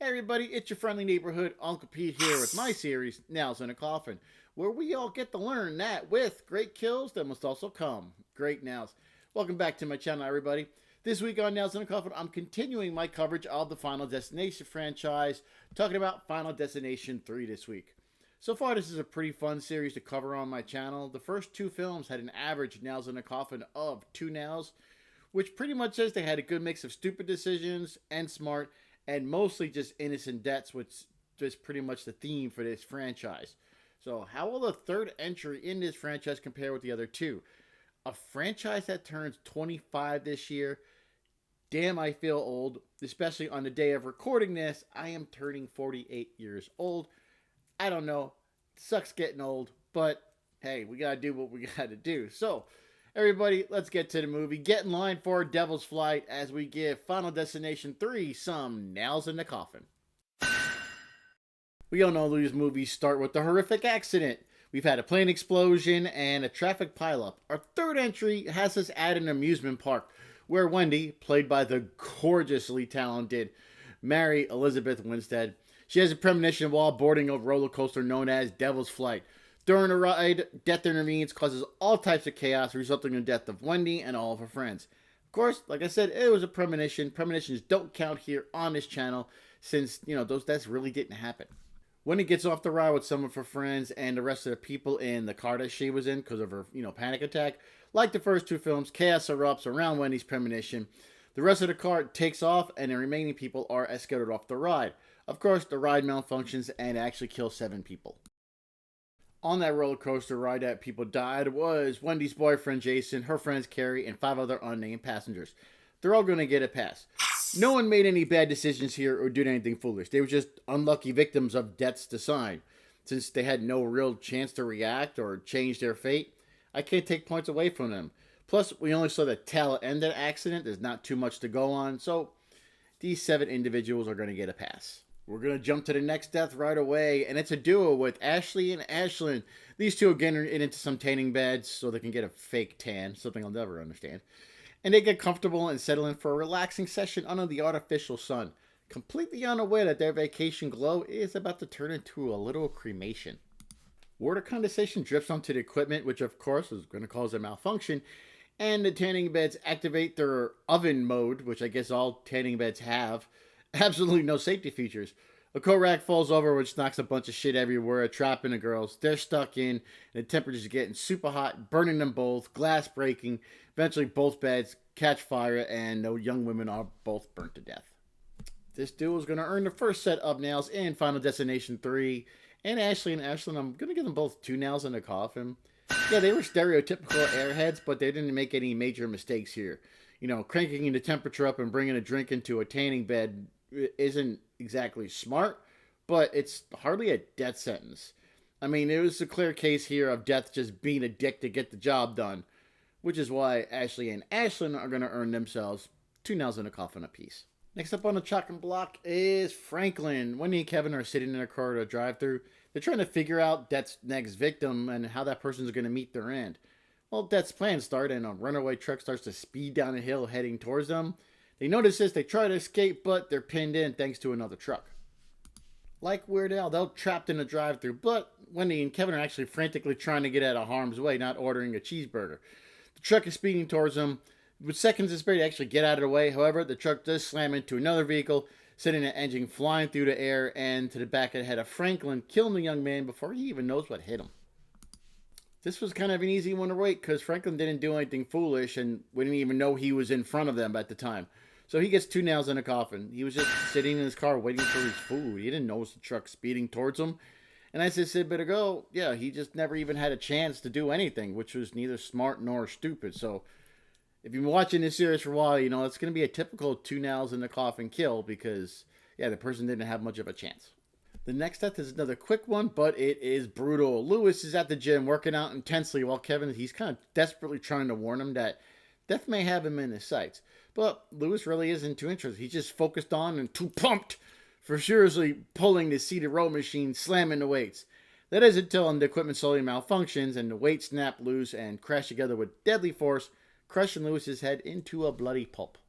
Hey everybody, it's your friendly neighborhood Uncle Pete here with my series, Nails in a Coffin, where we all get to learn that with great kills there must also come great nails. Welcome back to my channel, everybody. This week on Nails in a Coffin, I'm continuing my coverage of the Final Destination franchise, talking about Final Destination 3 this week. So far, this is a pretty fun series to cover on my channel. The first two films had an average Nails in a Coffin of 2 nails, which pretty much says they had a good mix of stupid decisions and smart, and mostly just innocent deaths, which is pretty much the theme for this franchise. So how will the third entry in this franchise compare with the other two? A franchise that turns 25 this year. Damn, I feel old, especially on the day of recording this. I am turning 48 years old. I don't know. Sucks getting old, but hey, we gotta do what we gotta do. So, everybody, let's get to the movie. Get in line for Devil's Flight as we give Final Destination 3 some nails in the coffin. We all know these movies start with a horrific accident. We've had a plane explosion and a traffic pileup. Our third entry has us at an amusement park where Wendy, played by the gorgeously talented Mary Elizabeth Winstead, she has a premonition while boarding a roller coaster known as Devil's Flight. During the ride, death intervenes, causes all types of chaos, resulting in the death of Wendy and all of her friends. Of course, like I said, it was a premonition. Premonitions don't count here on this channel since, those deaths really didn't happen. Wendy gets off the ride with some of her friends and the rest of the people in the car that she was in because of her, panic attack. Like the first two films, chaos erupts around Wendy's premonition. The rest of the car takes off and the remaining people are escorted off the ride. Of course, the ride malfunctions and actually kills 7 people. On that roller coaster ride that people died was Wendy's boyfriend Jason, her friends Carrie, and 5 other unnamed passengers. They're all going to get a pass. No one made any bad decisions here or did anything foolish. They were just unlucky victims of death's design. Since they had no real chance to react or change their fate, I can't take points away from them. Plus, we only saw the tail end of the accident. There's not too much to go on, so these 7 individuals are going to get a pass. We're going to jump to the next death right away, and it's a duo with Ashley and Ashlyn. These two are getting into some tanning beds so they can get a fake tan, something I'll never understand. And they get comfortable and settle in for a relaxing session under the artificial sun, completely unaware that their vacation glow is about to turn into a little cremation. Water condensation drips onto the equipment, which of course is going to cause a malfunction, and the tanning beds activate their oven mode, which I guess all tanning beds have. Absolutely no safety features. A coat rack falls over, which knocks a bunch of shit everywhere, trapping the girls. They're stuck in, and the temperature's getting super hot, burning them both, glass breaking. Eventually, both beds catch fire, and the young women are both burnt to death. This duo is going to earn the first set of nails in Final Destination 3. And Ashley and Ashlyn, I'm going to give them both 2 nails in the coffin. Yeah, they were stereotypical airheads, but they didn't make any major mistakes here. Cranking the temperature up and bringing a drink into a tanning bed isn't exactly smart, but it's hardly a death sentence. I mean, it was a clear case here of death just being a dick to get the job done, which is why Ashley and Ashlyn are going to earn themselves 2 nails in a coffin apiece. Next up on the chopping block is Franklin. Wendy and Kevin are sitting in a car at a drive-thru. They're trying to figure out Death's next victim and how that person's going to meet their end. Well, Death's plans start and a runaway truck starts to speed down a hill heading towards them. They notice this, they try to escape, but they're pinned in thanks to another truck. Like Weird Al, they're trapped in a drive-thru, but Wendy and Kevin are actually frantically trying to get out of harm's way, not ordering a cheeseburger. The truck is speeding towards them. With seconds to spare to actually get out of the way, however, the truck does slam into another vehicle, sending the engine flying through the air and to the back of the head of Franklin, killing the young man before he even knows what hit him. This was kind of an easy one to wait because Franklin didn't do anything foolish and we didn't even know he was in front of them at the time. So he gets 2 nails in a coffin. He was just sitting in his car waiting for his food. He didn't notice the truck speeding towards him. And as I said a bit ago, yeah, he just never even had a chance to do anything, which was neither smart nor stupid. So if you've been watching this series for a while, it's going to be a typical 2 nails in the coffin kill because, yeah, the person didn't have much of a chance. The next death is another quick one, but it is brutal. Lewis is at the gym working out intensely while Kevin, he's kind of desperately trying to warn him that death may have him in his sights. But Lewis really isn't too interested. He's just focused on and too pumped for seriously pulling the seated row machine, slamming the weights. That is until the equipment slowly malfunctions and the weights snap loose and crash together with deadly force, crushing Lewis's head into a bloody pulp.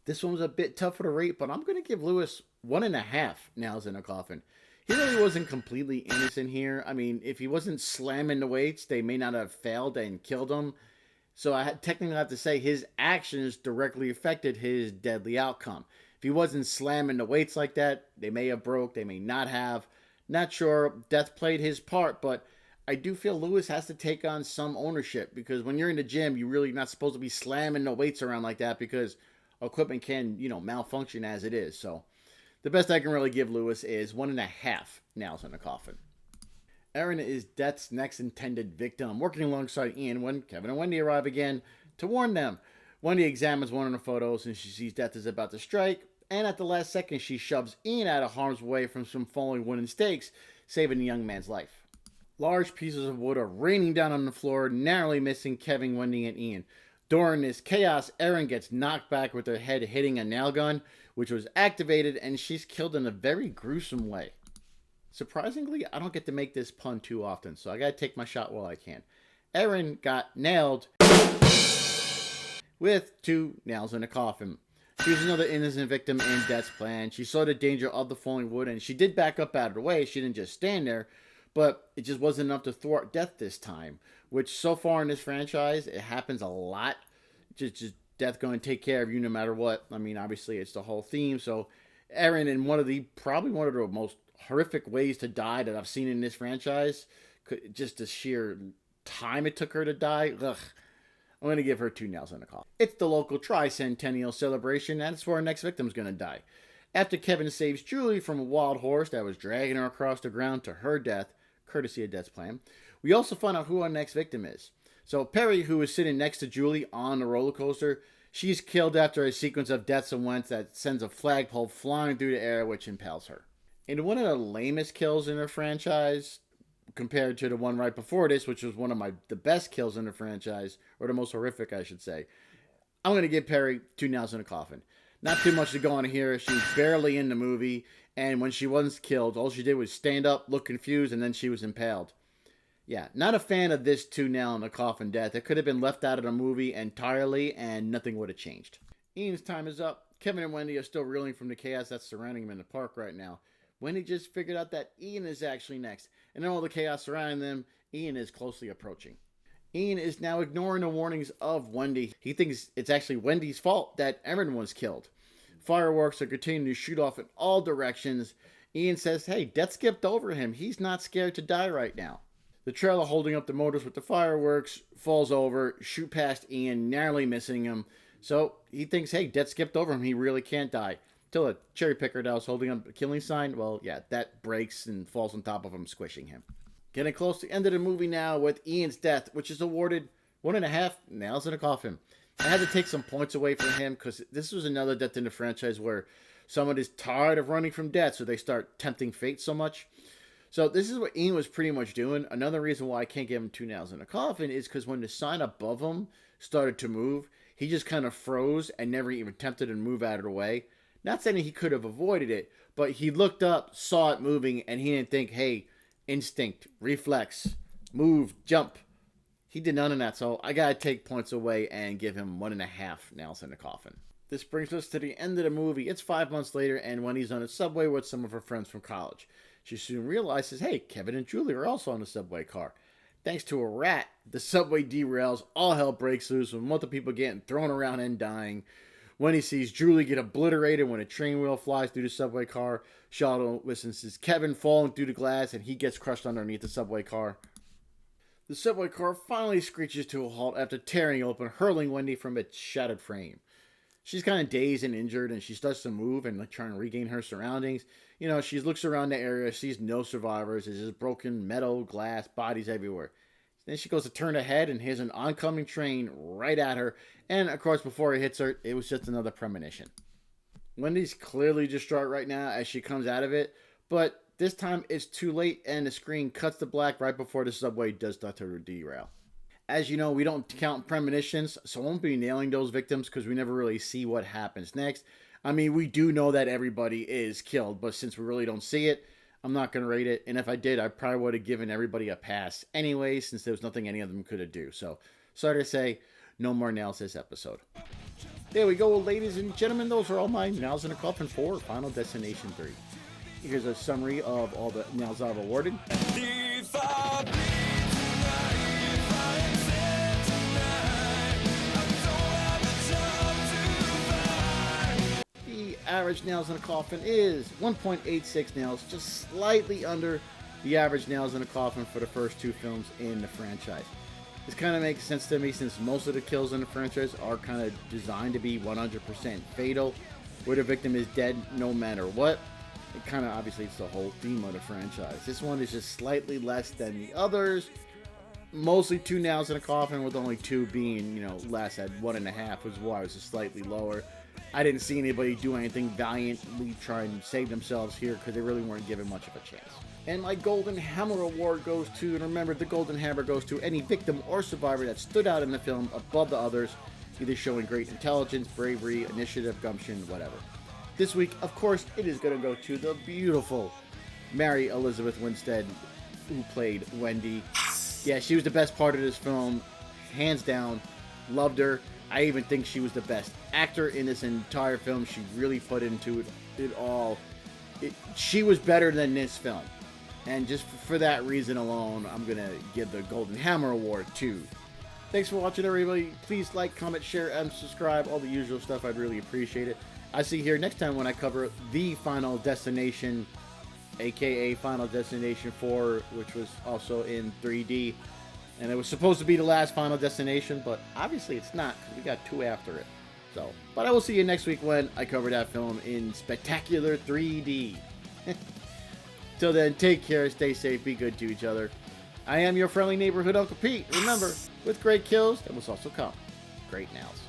This one was a bit tougher to rate, but I'm going to give Lewis 1.5 nails in a coffin. He really wasn't completely innocent here. I mean, if he wasn't slamming the weights, they may not have failed and killed him. So I technically have to say his actions directly affected his deadly outcome. If he wasn't slamming the weights like that, they may have broke, they may not have. Not sure. Death played his part, but I do feel Lewis has to take on some ownership because when you're in the gym, you're really not supposed to be slamming the weights around like that because equipment can, malfunction as it is. So the best I can really give Lewis is 1.5 nails in the coffin. Erin is Death's next intended victim, working alongside Ian when Kevin and Wendy arrive again to warn them. Wendy examines one of the photos and she sees Death is about to strike, and at the last second she shoves Ian out of harm's way from some falling wooden stakes, saving the young man's life. Large pieces of wood are raining down on the floor, narrowly missing Kevin, Wendy, and Ian. During this chaos, Erin gets knocked back with her head hitting a nail gun, which was activated, and she's killed in a very gruesome way. Surprisingly, I don't get to make this pun too often, so I gotta take my shot while I can. Erin got nailed with 2 nails in a coffin. She was another innocent victim in Death's plan. She saw the danger of the falling wood, and she did back up out of the way. She didn't just stand there, but it just wasn't enough to thwart Death this time, which so far in this franchise, it happens a lot. Just Death going to take care of you no matter what. I mean, obviously, it's the whole theme, so Erin, in probably one of the most horrific ways to die that I've seen in this franchise, just the sheer time it took her to die, ugh. I'm going to give her 2 nails in the coffin. It's the local tricentennial celebration, and it's where our next victim's going to die. After Kevin saves Julie from a wild horse that was dragging her across the ground to her death, courtesy of Death's plan, we also find out who our next victim is. So Perry, who is sitting next to Julie on the roller coaster, she's killed after a sequence of deaths and wents that sends a flagpole flying through the air, which impales her. In one of the lamest kills in the franchise, compared to the one right before this, which was one of the best kills in the franchise, or the most horrific, I should say, I'm going to give Perry 2 nails in a coffin. Not too much to go on here. She was barely in the movie, and when she wasn't killed, all she did was stand up, look confused, and then she was impaled. Yeah, not a fan of this 2 nail in the coffin death. It could have been left out of the movie entirely, and nothing would have changed. Ian's time is up. Kevin and Wendy are still reeling from the chaos that's surrounding him in the park right now. Wendy just figured out that Ian is actually next, and in all the chaos surrounding them, Ian is closely approaching. Ian is now ignoring the warnings of Wendy. He thinks it's actually Wendy's fault that Erin was killed. Fireworks are continuing to shoot off in all directions. Ian says, hey, Death skipped over him. He's not scared to die right now. The trailer holding up the motors with the fireworks falls over, shoot past Ian, narrowly missing him. So he thinks, hey, Death skipped over him. He really can't die. Till a cherry picker that was holding up a killing sign, well, yeah, that breaks and falls on top of him, squishing him. Getting close to the end of the movie now with Ian's death, which is awarded 1.5 nails in a coffin. I had to take some points away from him because this was another death in the franchise where someone is tired of running from death, so they start tempting fate so much. So this is what Ian was pretty much doing. Another reason why I can't give him 2 nails in a coffin is because when the sign above him started to move, he just kind of froze and never even attempted to move out of the way. Not saying he could have avoided it, but he looked up, saw it moving, and he didn't think, hey, instinct, reflex, move, jump. He did none of that, so I gotta take points away and give him 1.5 nails in the coffin. This brings us to the end of the movie. It's 5 months later, and Wendy's on a subway with some of her friends from college. She soon realizes, hey, Kevin and Julie are also on the subway car. Thanks to a rat, the subway derails, all hell breaks loose, with multiple people getting thrown around and dying. Wendy sees Julie get obliterated when a train wheel flies through the subway car. Charlotte witnesses Kevin falling through the glass, and he gets crushed underneath the subway car. The subway car finally screeches to a halt after tearing open, hurling Wendy from its shattered frame. She's kind of dazed and injured, and she starts to move and try and regain her surroundings. She looks around the area, sees no survivors. There's just broken metal, glass, bodies everywhere. Then she goes to turn ahead and hears an oncoming train right at her. And of course, before it hits her, it was just another premonition. Wendy's clearly distraught right now as she comes out of it. But this time it's too late and the screen cuts to black right before the subway does start to derail. As you know, we don't count premonitions, so I won't be nailing those victims because we never really see what happens next. I mean, we do know that everybody is killed, but since we really don't see it, I'm not going to rate it, and if I did, I probably would have given everybody a pass anyway, since there was nothing any of them could have do. So, sorry to say, no more nails this episode. There we go, ladies and gentlemen. Those are all my Nails in a Coffin for Final Destination 3. Here's a summary of all the nails I've awarded. The average Nails in a Coffin is 1.86 nails, just slightly under the average Nails in a Coffin for the first two films in the franchise. This kind of makes sense to me since most of the kills in the franchise are kind of designed to be 100% fatal, where the victim is dead no matter what. It kind of obviously it's the whole theme of the franchise. This one is just slightly less than the others. Mostly two nails in a coffin, with only two being, less at 1.5, was why it was just slightly lower. I didn't see anybody do anything valiantly try and save themselves here because they really weren't given much of a chance. And my Golden Hammer Award goes to, and remember, the Golden Hammer goes to any victim or survivor that stood out in the film above the others, either showing great intelligence, bravery, initiative, gumption, whatever. This week, of course, it is going to go to the beautiful Mary Elizabeth Winstead, who played Wendy. Yeah, she was the best part of this film, hands down. Loved her. I even think she was the best actor in this entire film. She really put into it all. She was better than this film. And just for that reason alone, I'm going to give the Golden Hammer Award to. Thanks for watching, everybody. Please like, comment, share, and subscribe. All the usual stuff. I'd really appreciate it. I'll see you here next time when I cover the Final Destination, aka Final Destination 4, which was also in 3D. And it was supposed to be the last Final Destination, but obviously it's not, because we got two after it. But I will see you next week when I cover that film in spectacular 3D. Till then, take care, stay safe, be good to each other. I am your friendly neighborhood Uncle Pete. Remember, with great kills, there must also come great nails.